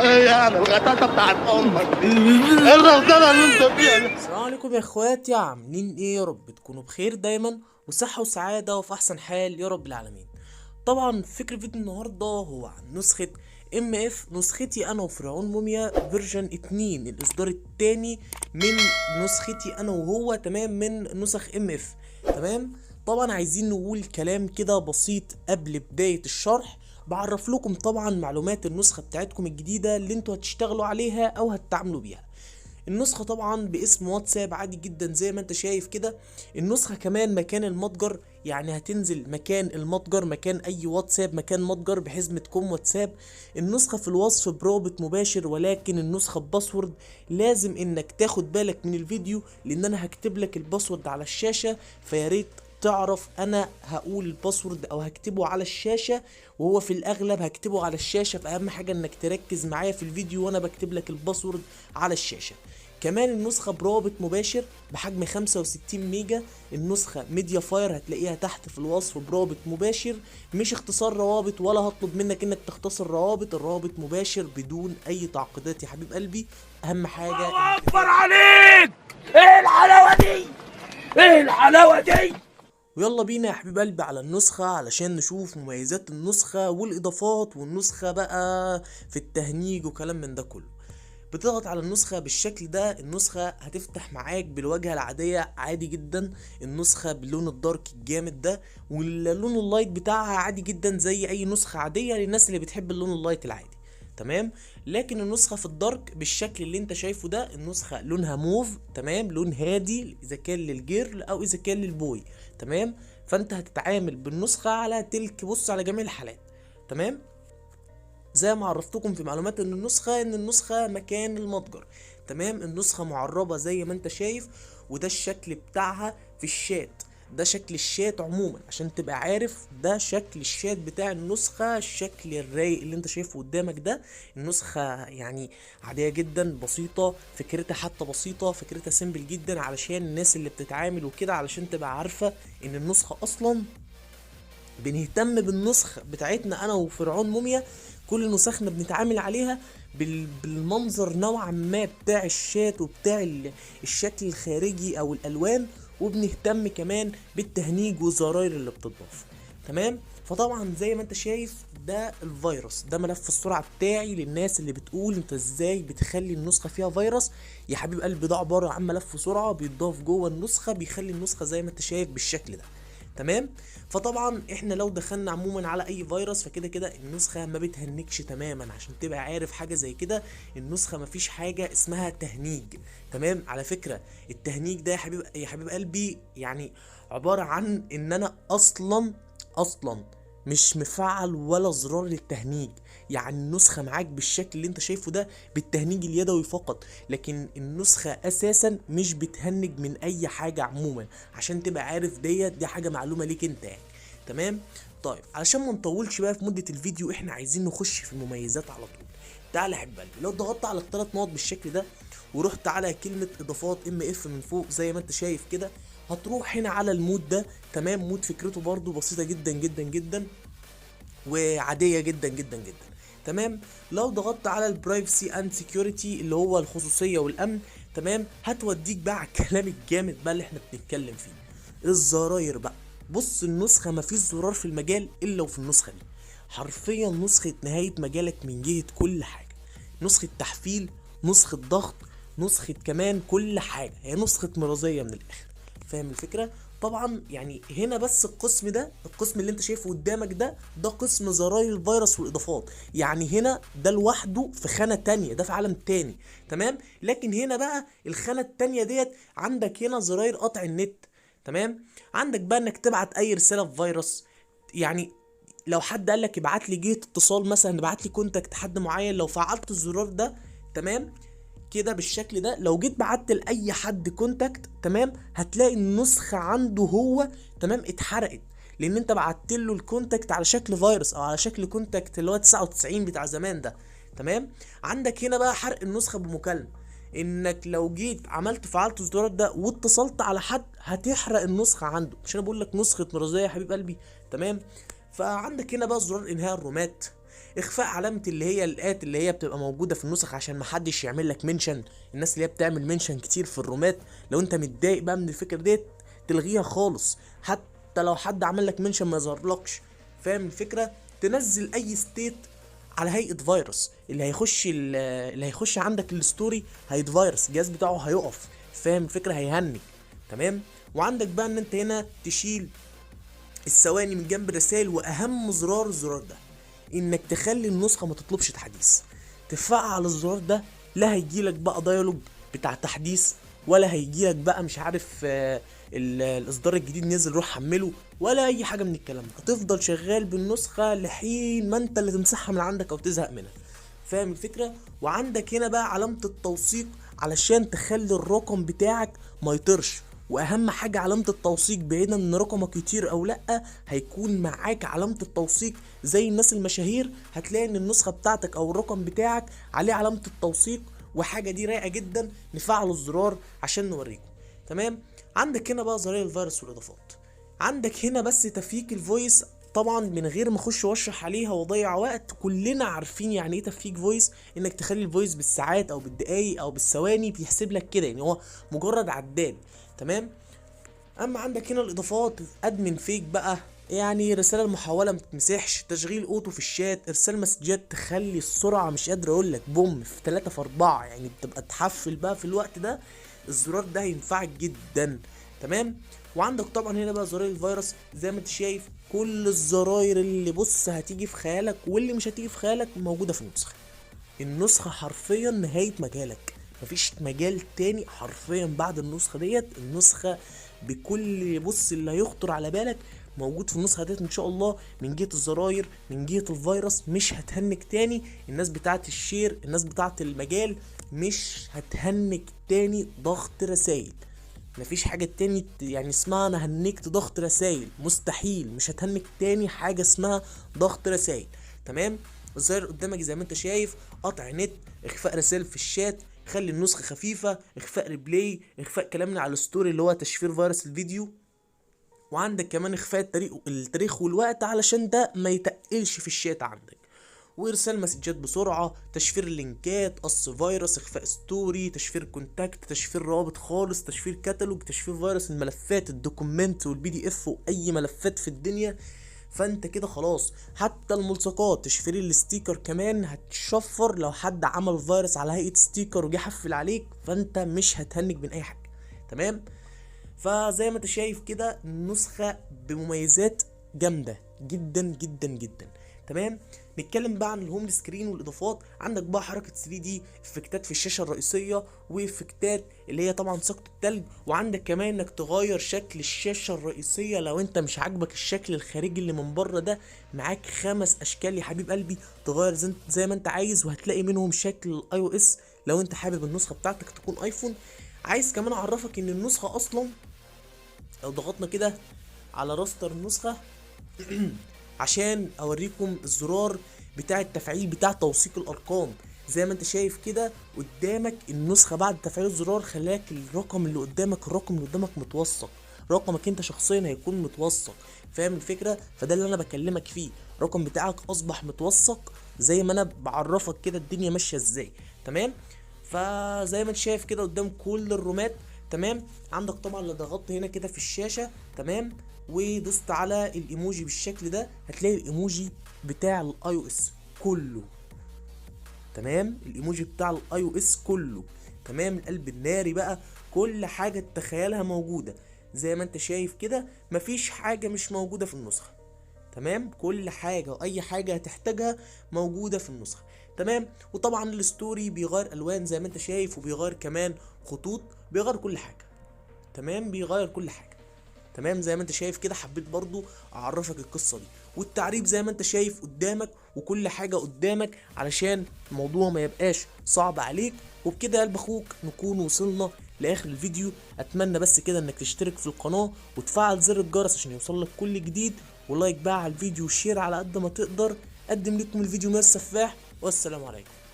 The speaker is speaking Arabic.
ايه يعني الغتاتة بتاعت امك دي؟ ايه الرزانة اللي انت فيها دي؟ السلام عليكم يا اخواتي، عاملين ايه؟ يا رب تكونوا بخير دايما وصحة وسعادة وفي احسن حال يا رب العالمين. طبعا فكرة فيديو النهاردة هو عن نسخة ام اف، نسختي انا وفرعون موميا فيرجن 2، الاصدار التاني من نسختي انا وهو، تمام، من نسخ ام اف. تمام. طبعا عايزين نقول كلام كده بسيط قبل بداية الشرح. بعرف لكم طبعا معلومات النسخة بتاعتكم الجديدة اللي انتوا هتشتغلوا عليها او هتتعاملوا بيها. النسخة طبعا باسم واتساب عادي جدا زي ما انت شايف كده. النسخة كمان مكان المتجر، يعني هتنزل مكان المتجر، مكان اي واتساب مكان متجر بحزمة كوم واتساب. النسخة في الوصف برابط مباشر، ولكن النسخة بباسورد. لازم انك تاخد بالك من الفيديو لان انا هكتب لك الباسورد على الشاشة، فياريت تعرف انا هقول الباسورد او هكتبه على الشاشة، وهو في الاغلب هكتبه على الشاشة. فاهم حاجة انك تركز معايا في الفيديو وانا بكتب لك الباسورد على الشاشة. كمان النسخة برابط مباشر بحجم 65 ميجا. النسخة ميديا فاير هتلاقيها تحت في الوصف برابط مباشر، مش اختصار روابط، ولا هطلب منك انك تختصر روابط. الرابط مباشر بدون اي تعقيدات يا حبيب قلبي. اهم حاجة الله اكبر عليك. ايه الحلاوه دي؟ ايه الحلاوه دي؟ ويلا بينا يا حبيب قلبي على النسخة علشان نشوف مميزات النسخة والاضافات، والنسخة بقى في التهنيج وكلام من ده كله. بتضغط على النسخة بالشكل ده، النسخة هتفتح معاك بالواجهة العادية عادي جدا. النسخة باللون الدارك الجامد ده، واللون اللايت بتاعها عادي جدا زي اي نسخة عادية للناس اللي بتحب اللون اللايت العادي. تمام. لكن النسخة في الدارك بالشكل اللي انت شايفه ده، النسخة لونها موف، تمام، لون هادي اذا كان للجيرل او اذا كان للبوي. تمام. فانت هتتعامل بالنسخة على تلك، بص على جميع الحالات. تمام. زي ما عرفتكم في معلومات ان النسخة مكان المتجر. تمام. النسخة معربة زي ما انت شايف، وده الشكل بتاعها في الشات. ده شكل الشات عموما عشان تبقى عارف، ده شكل الشات بتاع النسخة، الشكل الرايق اللي انت شايفه قدامك ده. النسخة يعني عادية جدا، بسيطة، فكرتها حتى بسيطة، فكرتها سيمبل جدا علشان الناس اللي بتتعامل وكده، علشان تبقى عارفة ان النسخة اصلا بنهتم بالنسخ بتاعتنا انا وفرعون موميا. كل نسخنا بنتعامل عليها بالمنظر نوعا ما بتاع الشات وبتاع الشكل الخارجي او الالوان، وبنهتم كمان بالتهنيج والزراير اللي بتضاف. تمام. فطبعا زي ما انت شايف ده الفيروس، ده ملف السرعه بتاعي للناس اللي بتقول انت ازاي بتخلي النسخه فيها فيروس. يا حبيب قلبي ده عباره عن ملف سرعه بيتضاف جوه النسخه، بيخلي النسخه زي ما انت شايف بالشكل ده. تمام. فطبعا احنا لو دخلنا عموما على اي فيروس فكده كده النسخه ما بتهنكش تماما، عشان تبقى عارف حاجه زي كده. النسخه ما فيش حاجه اسمها تهنيج. تمام. على فكره التهنيج ده يا حبيب قلبي يعني عباره عن ان انا اصلا مش مفعل ولا زرار للتهنيج. يعني النسخة معاك بالشكل اللي انت شايفه ده بالتهنيج اليدوي فقط، لكن النسخة اساسا مش بتهنج من اي حاجة عموما، عشان تبقى عارف دي حاجة معلومة ليك انت يعني. تمام. طيب علشان ما نطولش بقى في مدة الفيديو، احنا عايزين نخش في المميزات على طول. تعالى يا حبيب قلبي، لو ضغطت على الثلاث نقط بالشكل ده ورحت على كلمة اضافات ام اف من فوق زي ما انت شايف كده، هتروح هنا على المود ده. تمام. مود فكرته برضو بسيطة جدا جدا جدا وعاديه جدا جدا جدا. تمام. لو ضغطت على البرايفسي اند سكيورتي اللي هو الخصوصيه والامن، تمام، هتوديك بقى على الكلام الجامد بقى اللي احنا بنتكلم فيه، الزراير بقى. بص النسخه مفيش زرار في المجال الا وفي النسخه دي، حرفيا نسخه نهايه مجالك من جهه كل حاجه. نسخه تحفيل، نسخه ضغط، نسخه كمان كل حاجه، هي نسخه مرضيه من الاخر. فاهم الفكره؟ طبعا يعني هنا بس القسم ده، القسم اللي انت شايفه قدامك ده قسم زراير الفيروس والاضافات. يعني هنا ده لوحده في خانة تانية، ده في عالم تاني. تمام. لكن هنا بقى الخانة التانية ديت عندك هنا زراير قطع النت. تمام. عندك بقى انك تبعت اي رسالة في فيروس، يعني لو حد قال لك ابعت لي جهة اتصال مثلا، ابعت لي كونتاكت حد معين، لو فعلت الزرار ده تمام كده بالشكل ده، لو جيت بعت لاي حد كونتاكت، تمام، هتلاقي النسخه عنده هو تمام اتحرقت، لان انت بعت له الكونتاكت على شكل فيروس او على شكل كونتاكت اللي هو 99 بتاع زمان ده. تمام. عندك هنا بقى حرق النسخه بمكالمه، انك لو جيت عملت فعلت الزرار ده واتصلت على حد هتحرق النسخه عنده. مش انا بقول لك نسخه مرضيه يا حبيب قلبي؟ تمام. فعندك هنا بقى زرار انهاء الرومات، اخفاء علامه اللي هي الات اللي هي بتبقى موجوده في النسخ عشان محدش يعمل لك منشن. الناس اللي هي بتعمل منشن كتير في الرومات، لو انت متضايق بقى من الفكره ديت تلغيها خالص، حتى لو حد عمل لك منشن ما يظهرلكش. فاهم الفكره؟ تنزل اي ستيت على هيئه فيروس، اللي هيخش عندك الستوري هيتفيروس، الجهاز بتاعه هيقف. فاهم الفكره؟ هيهنج. تمام. وعندك بقى ان انت هنا تشيل الثواني من جنب الرسائل، واهم زرار الزرار ده انك تخلي النسخه ما تطلبش تحديث. تفعل الزرار ده، لا هيجيلك بقى ديالوج بتاع تحديث، ولا هيجيلك بقى مش عارف الاصدار الجديد نزل روح حمله، ولا اي حاجه من الكلام ده. هتفضل شغال بالنسخه لحين ما انت اللي تمسحها من عندك او تزهق منها. فاهم الفكره؟ وعندك هنا بقى علامه التوثيق علشان تخلي الرقم بتاعك ما يطرش. واهم حاجه علامه التوثيق، بعيدا ان رقمك يطير او لا، هيكون معاك علامه التوثيق زي الناس المشاهير. هتلاقي ان النسخه بتاعتك او الرقم بتاعك عليه علامه التوثيق، وحاجه دي رايقه جدا. نفعل الزرار عشان نوريكم. تمام. عندك هنا بقى زراير الفيروس والاضافات. عندك هنا بس تفكيك الفويس، طبعا من غير ما اخش واشرح عليها واضيع وقت، كلنا عارفين يعني ايه تفكيك فويس. انك تخلي الفويس بالساعات او بالدقايق او بالثواني، بيحسب لك كده، يعني هو مجرد عداد. تمام. اما عندك هنا الاضافات، ادمن فيك بقى، يعني رساله المحوله ما تتمسحش، تشغيل اوتو في الشات، ارسال مسجات تخلي السرعه مش قادر اقول لك بوم في 3 في 4، يعني بتبقى تحفل بقى في الوقت ده. الزرار ده هينفعك جدا. تمام. وعندك طبعا هنا بقى زرار الفيروس، زي ما انت شايف كل الزراير اللي بص هتيجي في خيالك واللي مش هتيجي في خيالك موجوده في النسخه. النسخه حرفيا نهايه مجالك، مفيش مجال تاني حرفيا بعد النسخه ديت. النسخه بكل بص اللي هيخطر على بالك موجود في النسخه ديت ان شاء الله. من جهه الزراير، من جهه الفيروس، مش هتهنج تاني. الناس بتاعت الشير، الناس بتاعت المجال، مش هتهنج تاني ضغط رسائل. مفيش حاجه تاني يعني اسمها انا هنكت ضغط رسائل، مستحيل. مش هتهنج تاني حاجه اسمها ضغط رسائل. تمام. الظاهر قدامك زي ما انت شايف، قطع نت، اخفاء رسائل في الشات، خلي النسخه خفيفه، اخفاء ريبلاي، اخفاء كلامنا على الستوري اللي هو تشفير فيروس الفيديو. وعندك كمان اخفاء التاريخ والوقت علشان ده ما يتقلش في الشات عندك، وارسال مسجات بسرعه، تشفير اللينكات، قص فيروس، اخفاء ستوري، تشفير كونتاكت، تشفير روابط خالص، تشفير كتالوج، تشفير فيروس الملفات، الدوكومنت والبي دي اف واي ملفات في الدنيا. فانت كده خلاص. حتى الملصقات، تشفير الستيكر كمان هتشفر لو حد عمل فيروس على هيئه ستيكر وجه حفل عليك، فانت مش هتهنج من اي حاجه. تمام. فزي ما انت شايف كده النسخه بمميزات جامده جدا جدا جدا. تمام. نتكلم بقى عن الهوم سكرين والاضافات. عندك بقى حركه 3 دي، افكتات في الشاشه الرئيسيه، وافكتات اللي هي طبعا سقط التلج. وعندك كمان انك تغير شكل الشاشه الرئيسيه لو انت مش عاجبك الشكل الخارجي اللي من بره ده. معاك 5 اشكال يا حبيب قلبي تغير زي ما انت عايز، وهتلاقي منهم شكل الاي او اس لو انت حابب النسخه بتاعتك تكون ايفون. عايز كمان اعرفك ان النسخه اصلا لو ضغطنا كده على راستر النسخه عشان اوريكم الزرار بتاع التفعيل بتاع توثيق الارقام. زي ما انت شايف كده قدامك النسخه بعد تفعيل الزرار خلاك الرقم اللي قدامك متوثق. رقمك انت شخصيا هيكون متوثق. فاهم الفكره؟ فده اللي انا بكلمك فيه، الرقم بتاعك اصبح متوثق زي ما انا بعرفك كده الدنيا ماشيه ازاي. تمام. فزي ما انت شايف كده قدام كل الرومات. تمام. عندك طبعا لو ضغطت هنا كده في الشاشه، تمام، ودوست على الايموجي بالشكل ده، هتلاقي الايموجي بتاع الاي او اس كله. تمام. الايموجي بتاع الاي او اس كله. تمام. القلب الناري بقى، كل حاجه تتخيلها موجوده. زي ما انت شايف كده مفيش حاجه مش موجوده في النسخه. تمام. كل حاجه واي حاجه هتحتاجها موجوده في النسخه. تمام. وطبعا الستوري بيغير الوان زي ما انت شايف، وبيغير كمان خطوط، بيغير كل حاجه. تمام. بيغير كل حاجه. تمام. زي ما انت شايف كده حبيت برضو اعرفك القصه دي، والتعريب زي ما انت شايف قدامك، وكل حاجه قدامك علشان الموضوع ما يبقاش صعب عليك. وبكده يا قلب اخوك نكون وصلنا لاخر الفيديو. اتمنى بس كده انك تشترك في القناه وتفعل زر الجرس عشان يوصلك كل جديد، ولايك بقى على الفيديو وشير على قد ما تقدر. قدم لكم الفيديو من السفاح، والسلام عليكم.